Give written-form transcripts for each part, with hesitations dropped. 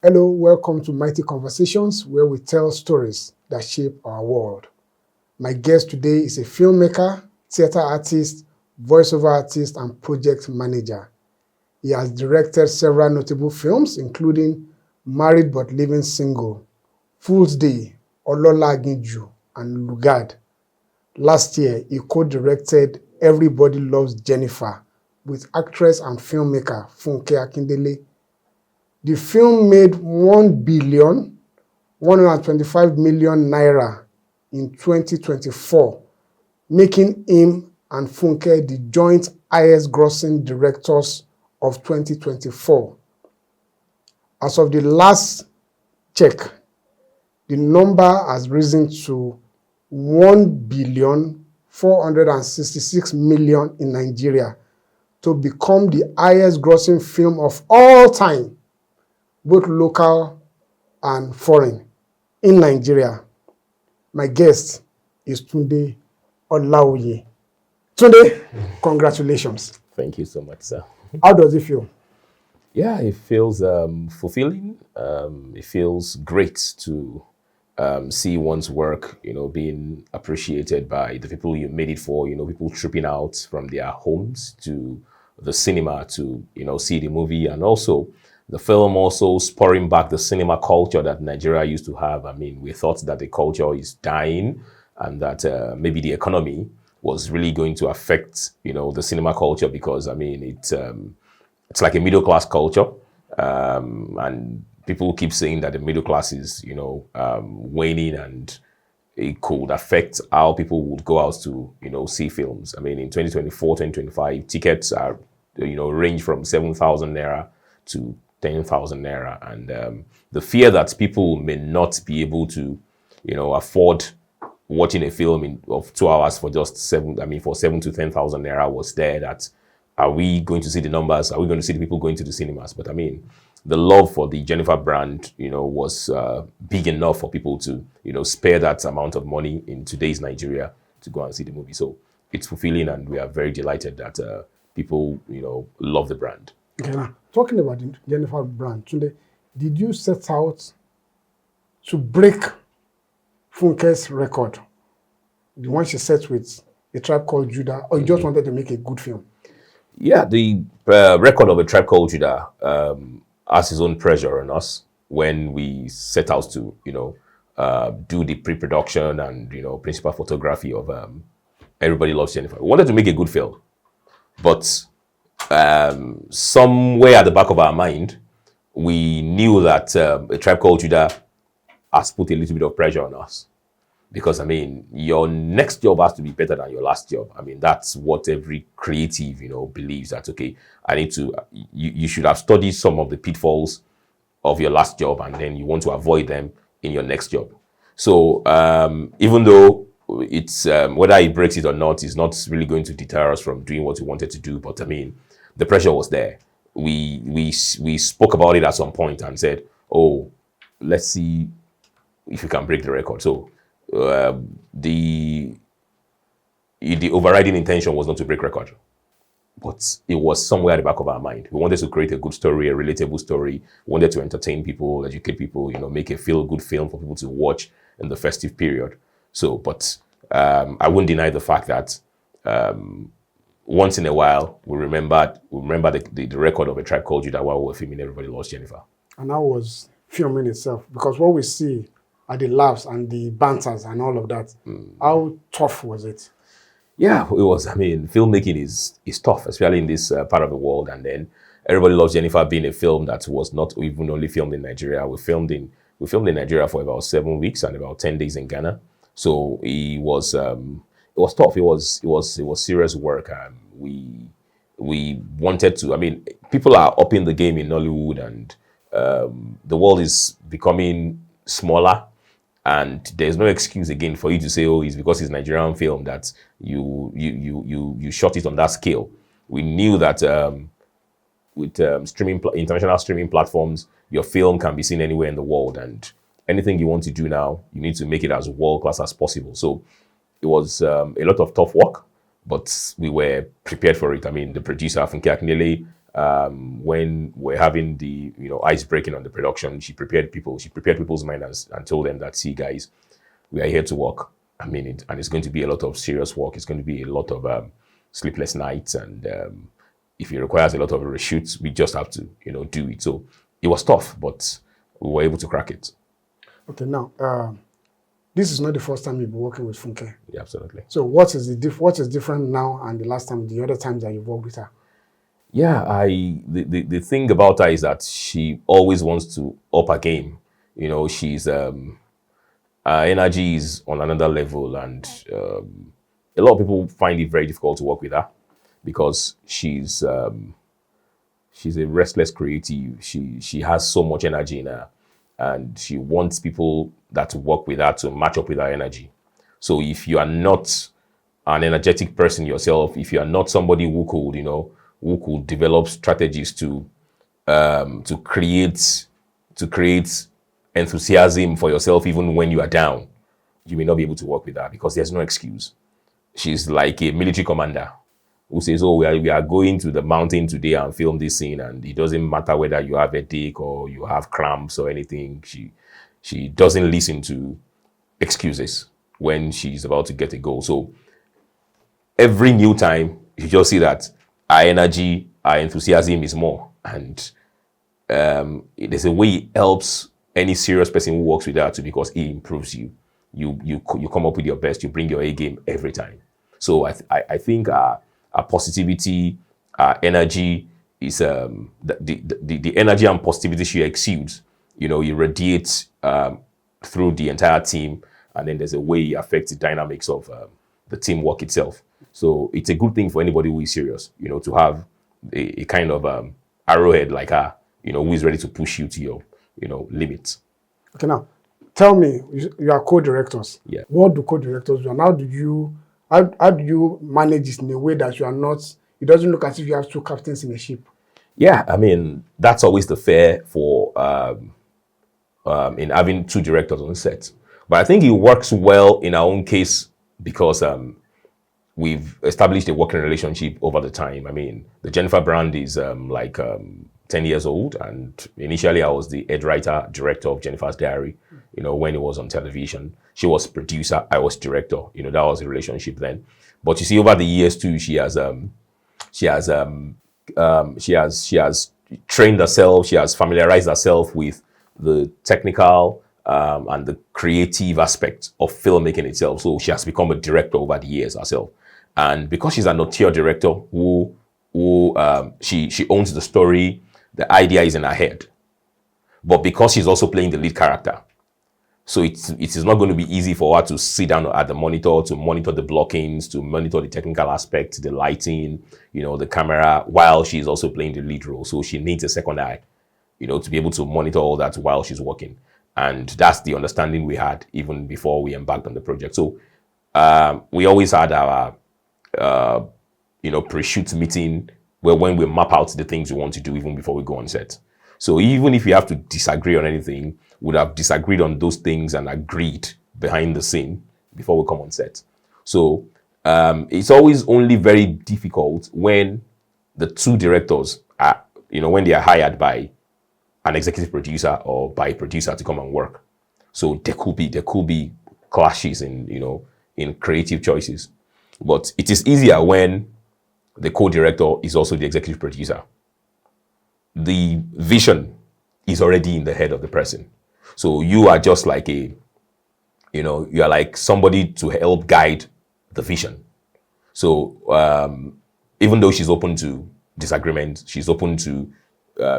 Hello, welcome to Mighty Conversations, where we tell stories that shape our world. My guest today is a filmmaker, theater artist, voiceover artist, and project manager. He has directed several notable films, including Married but Living Single, Fool's Day, Olola Aginju, and Lugard. Last year, he co-directed Everybody Loves Jenifa with actress and filmmaker Funke Akindele. The film made 1,125 million naira in 2024, making him and Funke the joint highest grossing directors of 2024. As of the last check, the number has risen to 1,466 million in Nigeria to become the highest grossing film of all time, both local and foreign, in Nigeria. My guest is Tunde Olaoye. Tunde, congratulations. Thank you so much, sir. How does it feel? Yeah, it feels fulfilling. It feels great to see one's work, being appreciated by the people you made it for. People tripping out from their homes to the cinema to, see the movie, and also the film also spurring back the cinema culture that Nigeria used to have. I mean, we thought that the culture is dying and that maybe the economy was really going to affect, the cinema culture because, I mean, it's like a middle class culture. And people keep saying that the middle class is, waning, and it could affect how people would go out to, see films. I mean, in 2024, 2025, tickets are, range from 7,000 naira to 10,000 naira. And the fear that people may not be able to, afford watching a film of 2 hours for just 7 to 10,000 naira was there. That are we going to see the numbers? Are we going to see the people going to the cinemas? But I mean, the love for the Jenifa brand, was big enough for people to, spare that amount of money in today's Nigeria to go and see the movie. So it's fulfilling, and we are very delighted that people, love the brand. Okay, now, talking about the Jenifa brand, Tunde, did you set out to break Funke's record, the one she set with A Tribe Called Judah, or you just wanted to make a good film? Yeah, the record of A Tribe Called Judah has its own pressure on us when we set out to, do the pre-production and, principal photography of Everybody Loves Jenifa. We wanted to make a good film, but somewhere at the back of our mind, we knew that A Tribe Called Judah has put a little bit of pressure on us. Because, I mean, your next job has to be better than your last job. I mean, that's what every creative, believes that, okay, you should have studied some of the pitfalls of your last job, and then you want to avoid them in your next job. So even though it's, whether it breaks it or not, is not really going to deter us from doing what we wanted to do. But I mean, the pressure was there. We spoke about it at some point and said, oh, let's see if we can break the record. So the overriding intention was not to break record, but it was somewhere at the back of our mind. We wanted to create a good story, a relatable story. We wanted to entertain people, educate people, make a feel-good film for people to watch in the festive period. So, but I wouldn't deny the fact that once in a while we remember the record of A Tribe Called Judah while we were filming Everybody Loves Jenifa. And that was filming itself, because what we see are the laughs and the banters and all of that. How tough was it? Yeah, it was. I mean, filmmaking is tough, especially in this part of the world. And then Everybody Loves Jenifa being a film that was not even only filmed in Nigeria. We filmed in Nigeria for about 7 weeks and about 10 days in Ghana. So it was tough. It was serious work. We wanted to. I mean, people are upping the game in Nollywood, and the world is becoming smaller. And there's no excuse again for you to say, oh, it's because it's Nigerian film that you shot it on that scale. We knew that with international streaming platforms, your film can be seen anywhere in the world, and anything you want to do now, you need to make it as world class as possible. So it was a lot of tough work, but we were prepared for it. I mean, the producer Funke Akindele when we're having the ice breaking on the production, she prepared people's mind and told them that, see guys, we are here to work. I mean it, and it's going to be a lot of serious work. It's going to be a lot of sleepless nights, and if it requires a lot of reshoots, we just have to do it. So it was tough, but we were able to crack it. Okay, now this is not the first time you've been working with Funke. Yeah, absolutely. So what is different now and the other times that you've worked with her? Yeah, the thing about her is that she always wants to up her game. She's her energy is on another level, and a lot of people find it very difficult to work with her because she's a restless creative. She has so much energy in her, and she wants people that work with her to match up with her energy. So if you are not an energetic person yourself, if you are not somebody who could develop strategies to create enthusiasm for yourself even when you are down, you may not be able to work with her because there's no excuse. She's like a military commander who says, oh, we are going to the mountain today and film this scene, and it doesn't matter whether you have a headache or you have cramps or anything. She doesn't listen to excuses when she's about to get a goal. So every new time, you just see that our energy, our enthusiasm is more. And there's a way it helps any serious person who works with her too, because it improves you. You come up with your best, you bring your A game every time. So I think our positivity, our energy is the energy and positivity she exudes, it radiates through the entire team, and then there's a way it affects the dynamics of the teamwork itself. So it's a good thing for anybody who is serious, to have a kind of arrowhead like her, who is ready to push you to your, limits. Okay, now tell me, you are co-directors. Yeah. What do co-directors do, and how do you manage this in a way that you are not? It doesn't look as if you have two captains in a ship. Yeah, I mean that's always the fare for in having two directors on set. But I think it works well in our own case because we've established a working relationship over the time. I mean, the Jenifa brand is 10 years old, and initially I was the head writer, director of Jenifa's Diary, when it was on television. She was producer, I was director, that was the relationship then. But you see, over the years too, she has trained herself, she has familiarized herself with the technical and the creative aspect of filmmaking itself. So she has become a director over the years herself. And because she's an auteur director who she owns the story, the idea is in her head. But because she's also playing the lead character, so it is not going to be easy for her to sit down at the monitor, to monitor the blockings, to monitor the technical aspects, the lighting, the camera, while she's also playing the lead role. So she needs a second eye, to be able to monitor all that while she's working. And that's the understanding we had even before we embarked on the project. So we always had our pre-shoot meeting when we map out the things we want to do even before we go on set. So even if we have to disagree on anything, we'd have disagreed on those things and agreed behind the scene before we come on set. So it's always only very difficult when the two directors are, when they are hired by an executive producer or by a producer to come and work. So there could be clashes in creative choices. But it is easier when the co-director is also the executive producer. The vision is already in the head of the person. So you are just like you are like somebody to help guide the vision. So even though she's open to disagreement, she's open to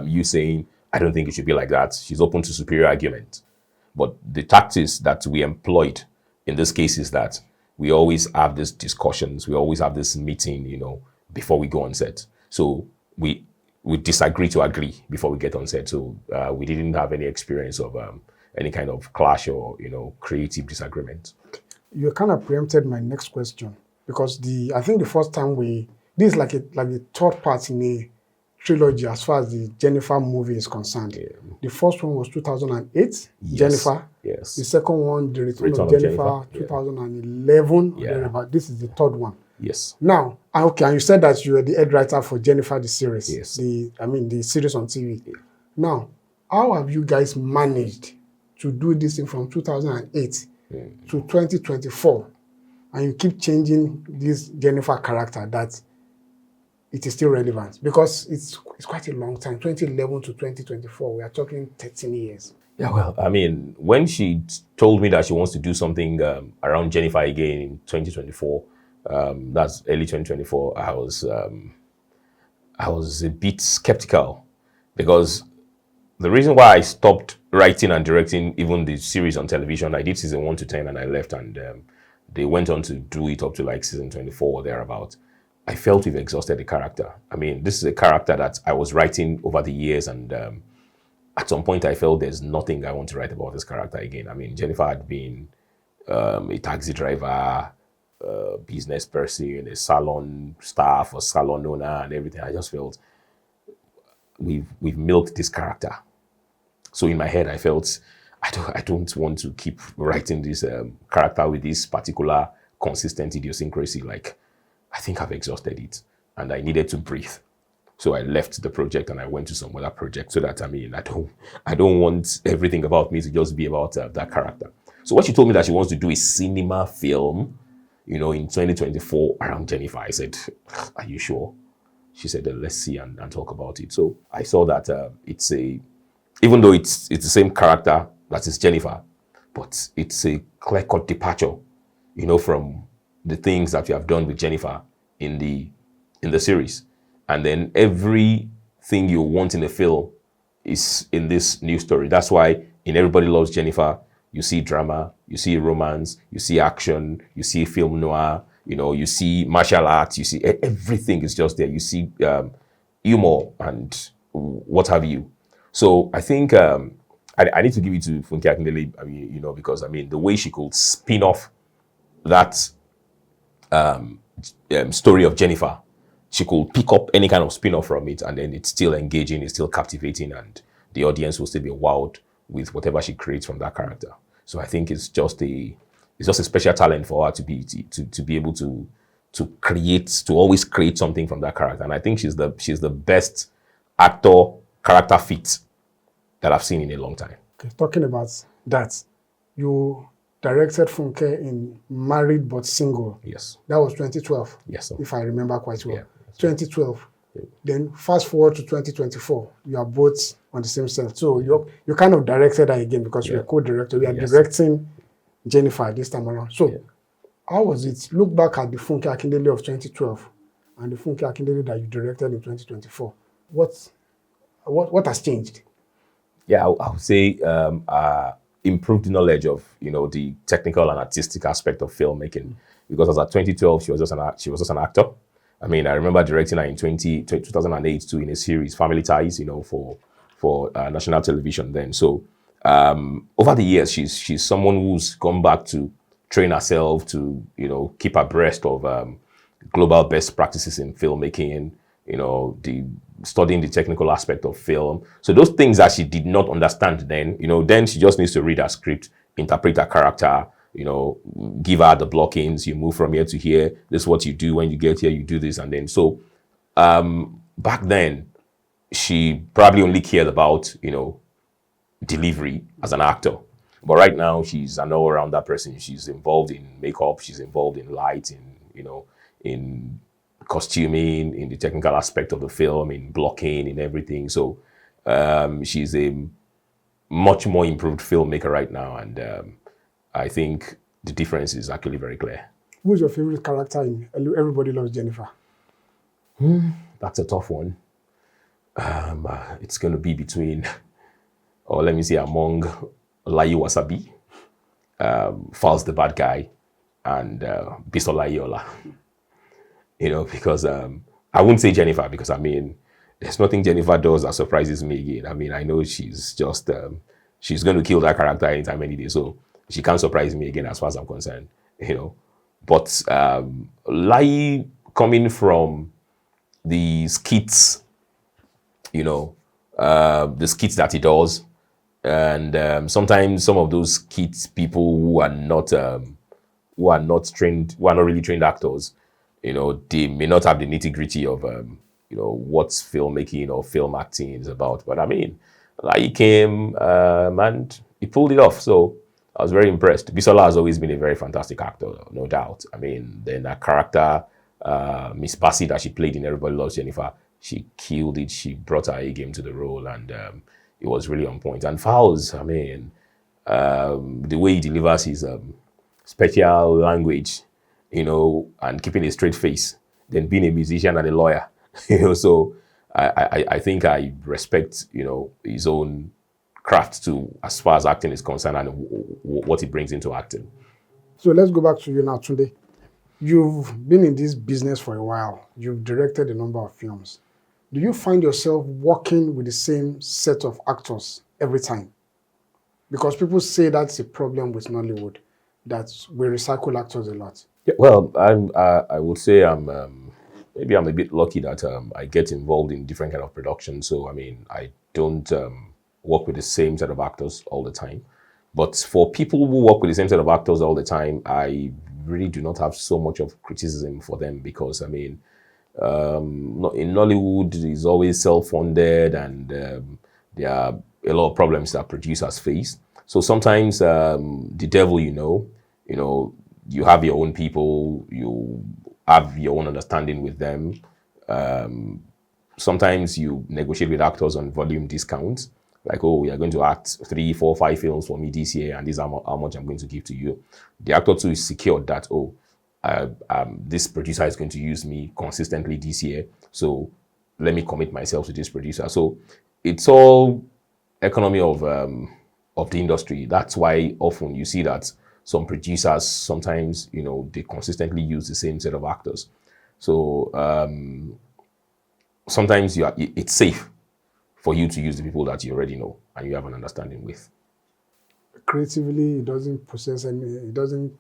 you saying, I don't think it should be like that. She's open to superior argument. But the tactics that we employed in this case is that we always have these discussions. We always have this meeting, before we go on set. So we disagree to agree before we get on set. So we didn't have any experience of any kind of clash or, creative disagreement. You kind of preempted my next question because I think the first time this is like the third part in a trilogy as far as the Jenifa movie is concerned. Yeah. The first one was 2008, yes. Jenifa. Yes. The second one, The Return of Jenifa, 2011. Yeah. This is the third one. Yes. Now, okay, and you said that you were the head writer for Jenifa, the series. Yes. The series on TV. Now, how have you guys managed to do this thing from 2008 to 2024? And you keep changing this Jenifa character that it is still relevant, because it's quite a long time. 2011 to 2024, we are talking 13 years. Yeah, well, I mean, when she told me that she wants to do something around Jennifer again in 2024, that's early 2024, I was a bit skeptical, because the reason why I stopped writing and directing even the series on television, I did season 1 to 10 and I left, and they went on to do it up to like season 24 or thereabout. I felt we've exhausted the character. I mean, this is a character that I was writing over the years, and at some point I felt there's nothing I want to write about this character again. I mean, Jennifer had been a taxi driver, a business person, a salon staff, a salon owner, and everything. I just felt we've milked this character. So in my head, I felt I don't want to keep writing this character with this particular consistent idiosyncrasy. Like, I think I've exhausted it, and I needed to breathe. So I left the project and I went to some other project, so that, I mean, I don't want everything about me to just be about that character. So what she told me that she wants to do is cinema film, in 2024 around Jennifer. I said, are you sure? She said, let's see and talk about it. So I saw that even though it's the same character that is Jennifer, but it's a clear-cut departure, from the things that we have done with Jennifer in the series. And then everything you want in the film is in this new story. That's why in Everybody Loves Jenifa, you see drama, you see romance, you see action, you see film noir, you see martial arts, you see everything is just there. You see humor and what have you. So I think I need to give it to Funke Akindele, because, I mean, the way she could spin off that story of Jennifer, she could pick up any kind of spin-off from it, and then it's still engaging, it's still captivating, and the audience will still be wowed with whatever she creates from that character. So I think it's just a special talent for her to be able to always create something from that character. And I think she's the best actor character fit that I've seen in a long time. Okay, talking about that, you directed Funke in Married But Single. Yes. That was 2012. Yes, sir. If I remember quite well. Yeah. 2012. Yeah. Then fast forward to 2024. You are both on the same set. So you kind of directed her again, because you're a co-director. You are directing Jenifa this time around. So how was it? Look back at the Funke Akindele of 2012 and the Funke Akindele that you directed in 2024. What has changed? Yeah, I would say improved knowledge of the technical and artistic aspect of filmmaking, because as at 2012 she was just an actor. I mean, I remember directing her in 2008 too, in a series, Family Ties, for national television then. So over the years, she's someone who's gone back to train herself to keep abreast of global best practices in filmmaking, studying the technical aspect of film. So those things that she did not understand then, then she just needs to read her script, interpret her character, give her the blockings. You move from here to here. This is what you do when you get here. You do this, and then so back then she probably only cared about delivery as an actor. But right now she's an all-rounder person. She's involved in makeup. She's involved in lighting. In costuming, in the technical aspect of the film, in blocking, in everything. So she's a much more improved filmmaker right now, and I think the difference is actually very clear. Who's your favorite character in Everybody Loves Jenifa? That's a tough one. It's going to be between, or let me say, among Layi Wasabi, Falz the bad guy, and Bisola Iola. Because I wouldn't say Jennifer, because I mean, there's nothing Jennifer does that surprises me again. I mean, I know she's just, she's going to kill that character anytime, any day. So she can't surprise me again as far as I'm concerned, But Lai, coming from the skits, the skits that he does, and sometimes some of those skits, people who are not really trained actors, they may not have the nitty gritty of, what filmmaking or film acting is about. But I mean, like, he came and he pulled it off. So I was very impressed. Bisola has always been a very fantastic actor, no doubt. I mean, then that character, Miss Bassi, that she played in Everybody Loves Jenifa, she killed it. She brought her A game to the role, and it was really on point. And Fowles, I mean, the way he delivers his special language, and keeping a straight face, then being a musician and a lawyer, So I think I respect, his own craft too, as far as acting is concerned, and what he brings into acting. So let's go back to you now, Tunde. You've been in this business for a while. You've directed a number of films. Do you find yourself working with the same set of actors every time? Because people say that's a problem with Nollywood, that we recycle actors a lot. Yeah, well, I would say maybe I'm a bit lucky that I get involved in different kind of production. So I mean, I don't work with the same set of actors all the time. But for people who work with the same set of actors all the time, I really do not have so much of criticism for them, because I mean, in Nollywood is always self-funded, and there are a lot of problems that producers face. So sometimes the devil, you have your own people, you have your own understanding with them. Sometimes you negotiate with actors on volume discounts, like, oh, we are going to act 3, 4, 5 films for me this year, and this is how much I'm going to give to you. The actor too is secured that, oh, this producer is going to use me consistently this year, so let me commit myself to this producer. So it's all economy of the industry. That's why often you see that some producers sometimes, they consistently use the same set of actors. So sometimes it's safe for you to use the people that you already know and you have an understanding with. Creatively, it doesn't process any, it doesn't.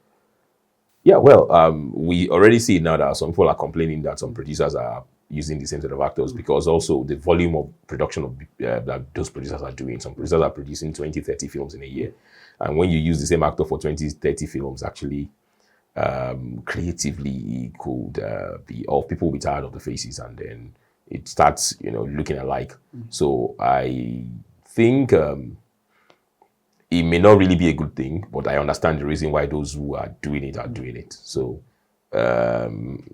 Yeah, well, we already see it now that some people are complaining that some producers are using the same set of actors, because also the volume of production of that those producers are doing. Some producers are producing 20, 30 films in a year. And when you use the same actor for 20, 30 films, actually, creatively, it could be off. People will be tired of the faces, and then it starts, looking alike. So I think it may not really be a good thing, but I understand the reason why those who are doing it are doing it. So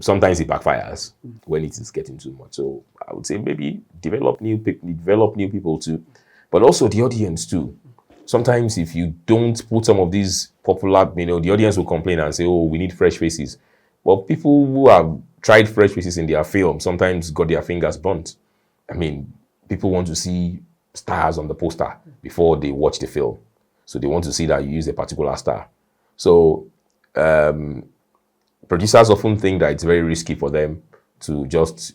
sometimes it backfires when it is getting too much. So I would say maybe develop new people too, but also the audience too. Sometimes if you don't put some of these popular, the audience will complain and say, oh, we need fresh faces. But people who have tried fresh faces in their film sometimes got their fingers burnt. I mean, people want to see stars on the poster before they watch the film. So they want to see that you use a particular star. So producers often think that it's very risky for them to just,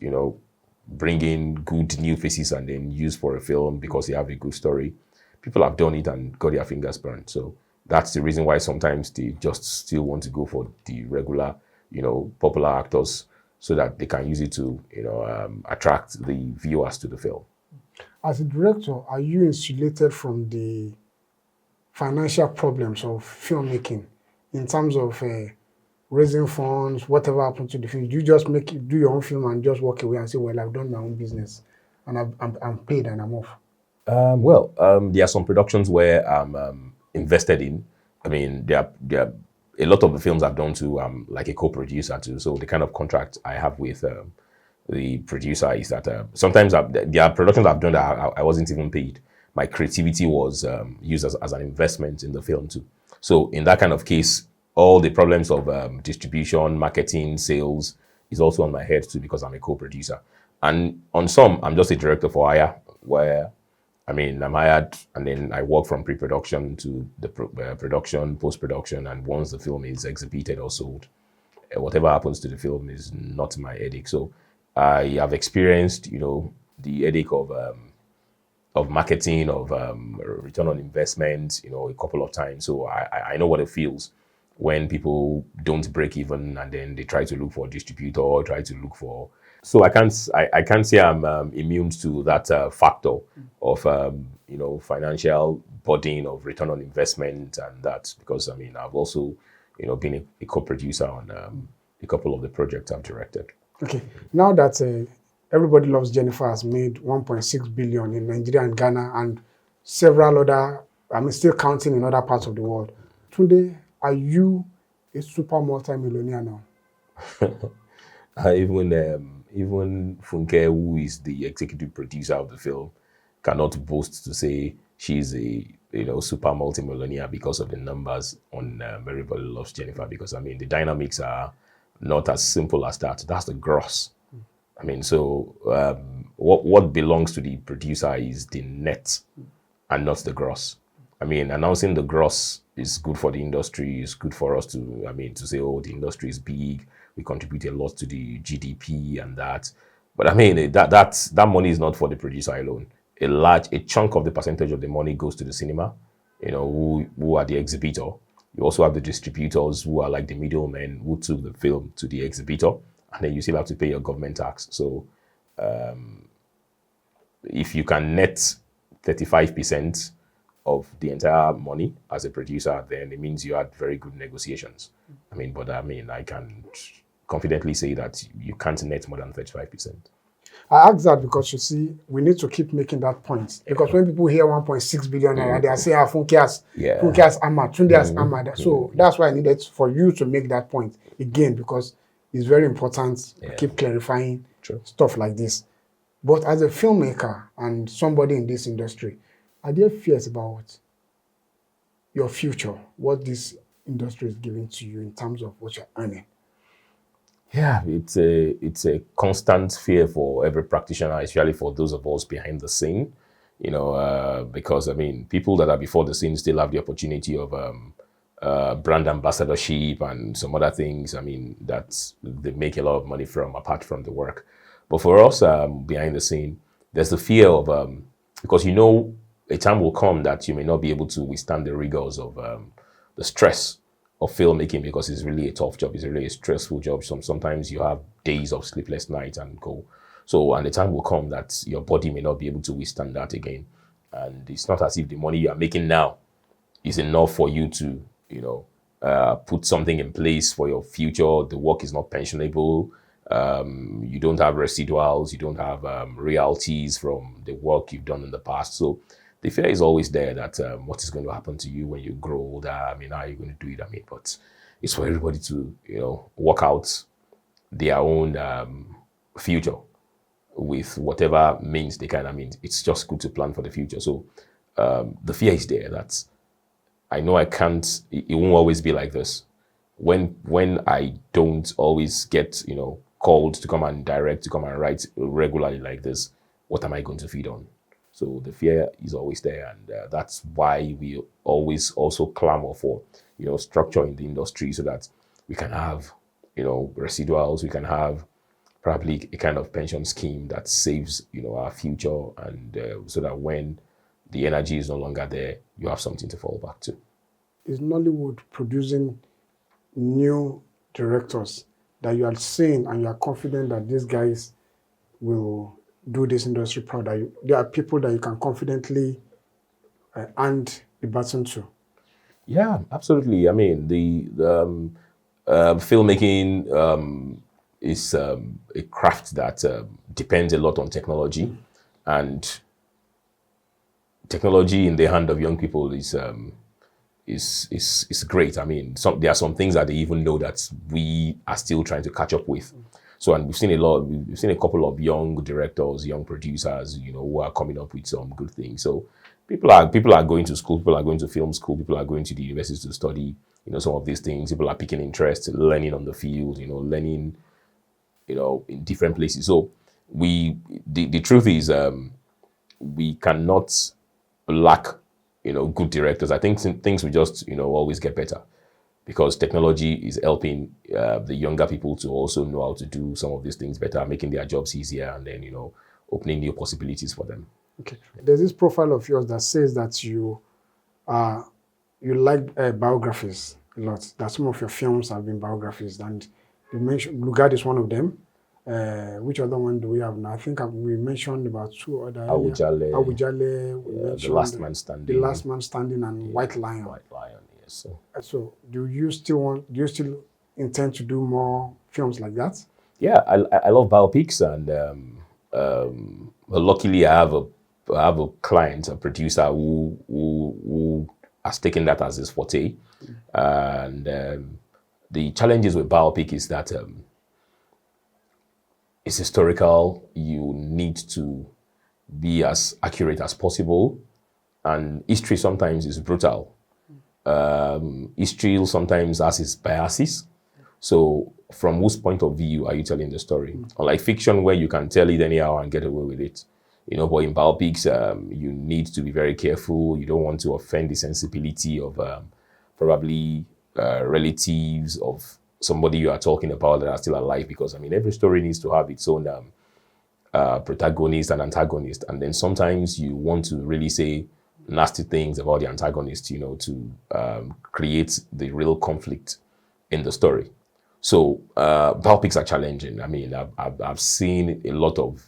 bring in good new faces and then use for a film because they have a good story. People have done it and got their fingers burned. So that's the reason why sometimes they just still want to go for the regular, popular actors, so that they can use it to, attract the viewers to the film. As a director, are you insulated from the financial problems of filmmaking in terms of raising funds, whatever happened to the film? Do you just do your own film and just walk away and say, well, I've done my own business and I'm paid and I'm off? There are some productions where I'm invested in. I mean, there are a lot of the films I've done too. I'm like a co-producer too. So the kind of contract I have with the producer is that sometimes there are productions I've done that I wasn't even paid. My creativity was used as an investment in the film too. So in that kind of case, all the problems of distribution, marketing, sales is also on my head too, because I'm a co-producer. And on some, I'm just a director for hire, where I'm hired and then I work from pre-production to the production, post-production, and once the film is exhibited or sold, whatever happens to the film is not my headache. So I have experienced, the headache of marketing, of return on investment, a couple of times. So I know what it feels when people don't break even and then they try to look for a distributor, try to look for. So I can't say I'm immune to that factor of financial burden, of return on investment, and that, because I've also been a co-producer on a couple of the projects I've directed. Okay, now that Everybody Loves Jenifa has made 1.6 billion in Nigeria and Ghana and several other, still counting in other parts of the world. Tunde, are you a super multi-millionaire now? Even Funke, who is the executive producer of the film, cannot boast to say she's a super multimillionaire because of the numbers on Everybody Loves Jenifa. Because the dynamics are not as simple as that. That's the gross. So what belongs to the producer is the net and not the gross. Announcing the gross is good for the industry. It's good for us to say, oh, the industry is big. We contribute a lot to the GDP and that. But that money is not for the producer alone. A chunk of the percentage of the money goes to the cinema, who are the exhibitor. You also have the distributors who are like the middlemen who took the film to the exhibitor, and then you still have to pay your government tax. So if you can net 35% of the entire money as a producer, then it means you had very good negotiations. I can confidently say that you can't net more than 35%. I ask that because you see, we need to keep making that point. Because when people hear 1.6 billion, they are saying, Funke has Ahmad, Tunde has Ahmad. So that's why I needed for you to make that point again, because it's very important to keep clarifying stuff like this. But as a filmmaker and somebody in this industry, are there fears about your future, what this industry is giving to you in terms of what you're earning? Yeah, it's a constant fear for every practitioner, especially for those of us behind the scene, because people that are before the scene still have the opportunity of brand ambassadorship and some other things. That they make a lot of money from apart from the work. But for us behind the scene, there's the fear of because a time will come that you may not be able to withstand the rigors of the stress of filmmaking, because it's really a tough job. It's really a stressful job. Sometimes you have days of sleepless nights and go. So, and the time will come that your body may not be able to withstand that again. And it's not as if the money you are making now is enough for you to, put something in place for your future. The work is not pensionable. You don't have residuals. You don't have royalties from the work you've done in the past. So the fear is always there that what is going to happen to you when you grow older. How are you going to do it? But it's for everybody to, work out their own future with whatever means they can. It's just good to plan for the future. So the fear is there that I know I can't, it won't always be like this. When I don't always get, called to come and direct, to come and write regularly like this, what am I going to feed on? So the fear is always there, and that's why we always also clamor for, structure in the industry so that we can have, residuals, we can have probably a kind of pension scheme that saves, our future, and so that when the energy is no longer there, you have something to fall back to. Is Nollywood producing new directors that you are seeing and you are confident that these guys will do this industry proud? There are people that you can confidently hand the baton to. Yeah, absolutely. The filmmaking is a craft that depends a lot on technology, and technology in the hand of young people is great. There are some things that they even know that we are still trying to catch up with. So, and we've seen a couple of young directors, young producers, who are coming up with some good things. So people are going to school, people are going to film school, people are going to the universities to study, some of these things. People are picking interest, learning on the field, learning, in different places. So the truth is, we cannot lack, good directors. I think things will just, always get better, because technology is helping the younger people to also know how to do some of these things better, making their jobs easier, and then, opening new possibilities for them. Okay. There's this profile of yours that says that you like biographies a lot, that some of your films have been biographies, and you mentioned Lugard is one of them. Which other one do we have now? I think we mentioned about two other. Awujale, we mentioned The Last Man Standing. The Last Man Standing, and White Lion. White Lion, yes. So do you still intend to do more films like that? Yeah, I love biopics, and well, luckily I have a client, a producer who has taken that as his forte, and the challenges with biopic is that it's historical. You need to be as accurate as possible, and history sometimes is brutal. History sometimes has its biases. So, from whose point of view are you telling the story? Unlike fiction, where you can tell it anyhow and get away with it, but in biopics, you need to be very careful. You don't want to offend the sensibility of probably relatives of somebody you are talking about that are still alive, because every story needs to have its own protagonist and antagonist, and then sometimes you want to really say nasty things about the antagonist, to create the real conflict in the story. So biopics are challenging. I've seen a lot of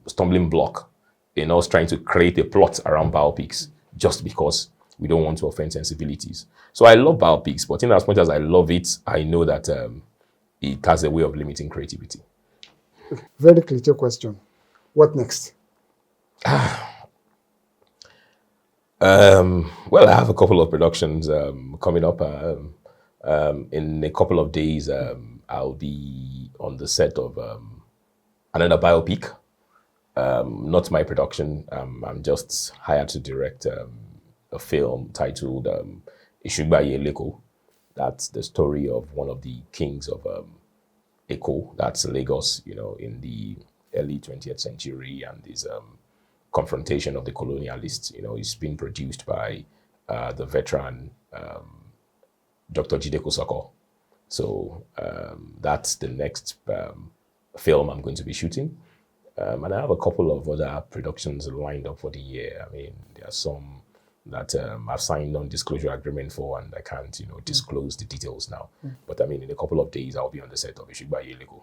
stumbling block in us trying to create a plot around biopics just because we don't want to offend sensibilities. So I love biopics, but in as much as I love it, I know that it has a way of limiting creativity. Very cliche question. What next? Well, I have a couple of productions coming up. In a couple of days, I'll be on the set of another biopic. Not my production. I'm just hired to direct a film titled Ishugbaye Leko. That's the story of one of the kings of Eko, that's Lagos, in the early 20th century, and this confrontation of the colonialists. It's been produced by the veteran Dr. Jide Kosoko. So that's the next film I'm going to be shooting. And I have a couple of other productions lined up for the year. There are some that I've signed non-disclosure agreement for, and I can't, disclose the details now. But in a couple of days, I'll be on the set of Ishugbaye Leko.